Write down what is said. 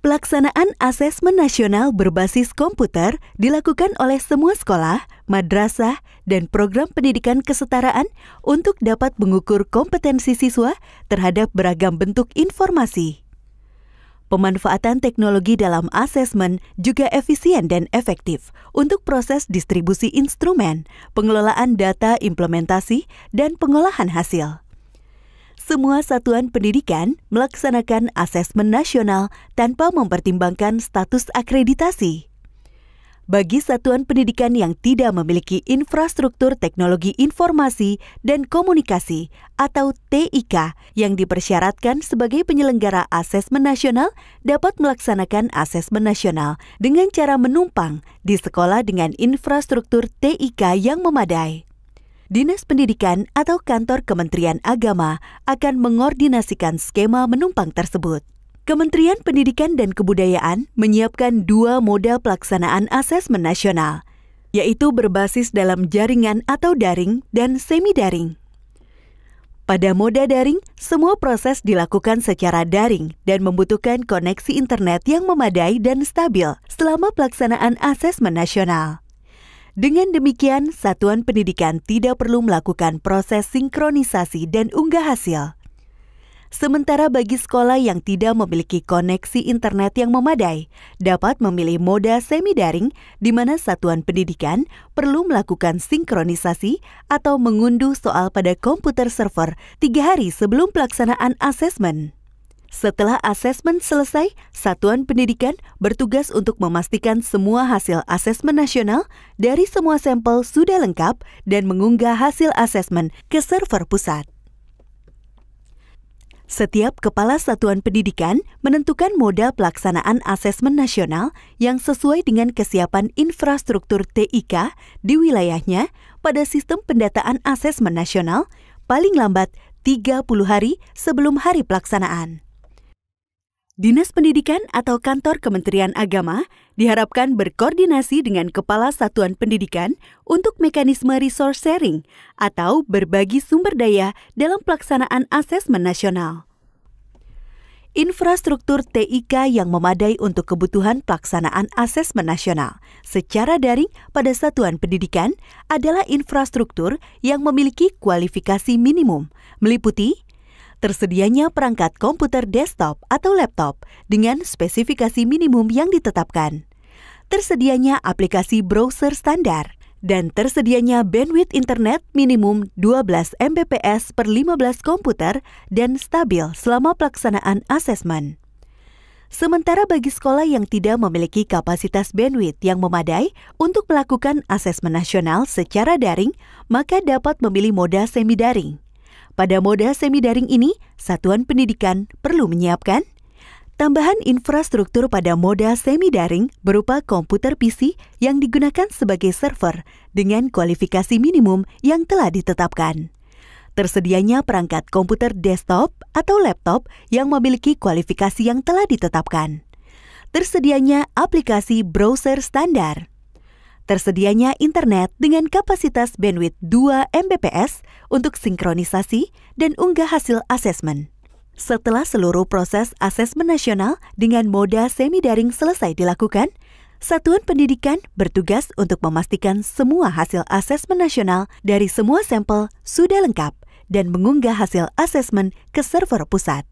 Pelaksanaan asesmen nasional berbasis komputer dilakukan oleh semua sekolah, madrasah, dan program pendidikan kesetaraan untuk dapat mengukur kompetensi siswa terhadap beragam bentuk informasi. Pemanfaatan teknologi dalam asesmen juga efisien dan efektif untuk proses distribusi instrumen, pengelolaan data implementasi, dan pengolahan hasil. Semua satuan pendidikan melaksanakan asesmen nasional tanpa mempertimbangkan status akreditasi. Bagi satuan pendidikan yang tidak memiliki infrastruktur teknologi informasi dan komunikasi atau TIK yang dipersyaratkan sebagai penyelenggara asesmen nasional dapat melaksanakan asesmen nasional dengan cara menumpang di sekolah dengan infrastruktur TIK yang memadai. Dinas Pendidikan atau Kantor Kementerian Agama akan mengordinasikan skema menumpang tersebut. Kementerian Pendidikan dan Kebudayaan menyiapkan 2 moda pelaksanaan asesmen nasional, yaitu berbasis dalam jaringan atau daring dan semi-daring. Pada moda daring, semua proses dilakukan secara daring dan membutuhkan koneksi internet yang memadai dan stabil selama pelaksanaan asesmen nasional. Dengan demikian, satuan pendidikan tidak perlu melakukan proses sinkronisasi dan unggah hasil. Sementara bagi sekolah yang tidak memiliki koneksi internet yang memadai, dapat memilih moda semi-daring di mana satuan pendidikan perlu melakukan sinkronisasi atau mengunduh soal pada komputer server 3 hari sebelum pelaksanaan asesmen. Setelah asesmen selesai, satuan pendidikan bertugas untuk memastikan semua hasil asesmen nasional dari semua sampel sudah lengkap dan mengunggah hasil asesmen ke server pusat. Setiap kepala satuan pendidikan menentukan moda pelaksanaan asesmen nasional yang sesuai dengan kesiapan infrastruktur TIK di wilayahnya pada sistem pendataan asesmen nasional paling lambat 30 hari sebelum hari pelaksanaan. Dinas Pendidikan atau Kantor Kementerian Agama diharapkan berkoordinasi dengan Kepala Satuan Pendidikan untuk mekanisme resource sharing atau berbagi sumber daya dalam pelaksanaan asesmen nasional. Infrastruktur TIK yang memadai untuk kebutuhan pelaksanaan asesmen nasional secara daring pada satuan pendidikan adalah infrastruktur yang memiliki kualifikasi minimum, meliputi tersedianya perangkat komputer desktop atau laptop dengan spesifikasi minimum yang ditetapkan, tersedianya aplikasi browser standar, dan tersedianya bandwidth internet minimum 12 Mbps per 15 komputer dan stabil selama pelaksanaan asesmen. Sementara bagi sekolah yang tidak memiliki kapasitas bandwidth yang memadai untuk melakukan asesmen nasional secara daring, maka dapat memilih moda semi-daring. Pada moda semi-daring ini, satuan pendidikan perlu menyiapkan tambahan infrastruktur pada moda semi-daring berupa komputer PC yang digunakan sebagai server dengan kualifikasi minimum yang telah ditetapkan. Tersedianya perangkat komputer desktop atau laptop yang memiliki kualifikasi yang telah ditetapkan. Tersedianya aplikasi browser standar. Tersedianya internet dengan kapasitas bandwidth 2 Mbps untuk sinkronisasi dan unggah hasil asesmen. Setelah seluruh proses asesmen nasional dengan moda semi-daring selesai dilakukan, satuan pendidikan bertugas untuk memastikan semua hasil asesmen nasional dari semua sampel sudah lengkap dan mengunggah hasil asesmen ke server pusat.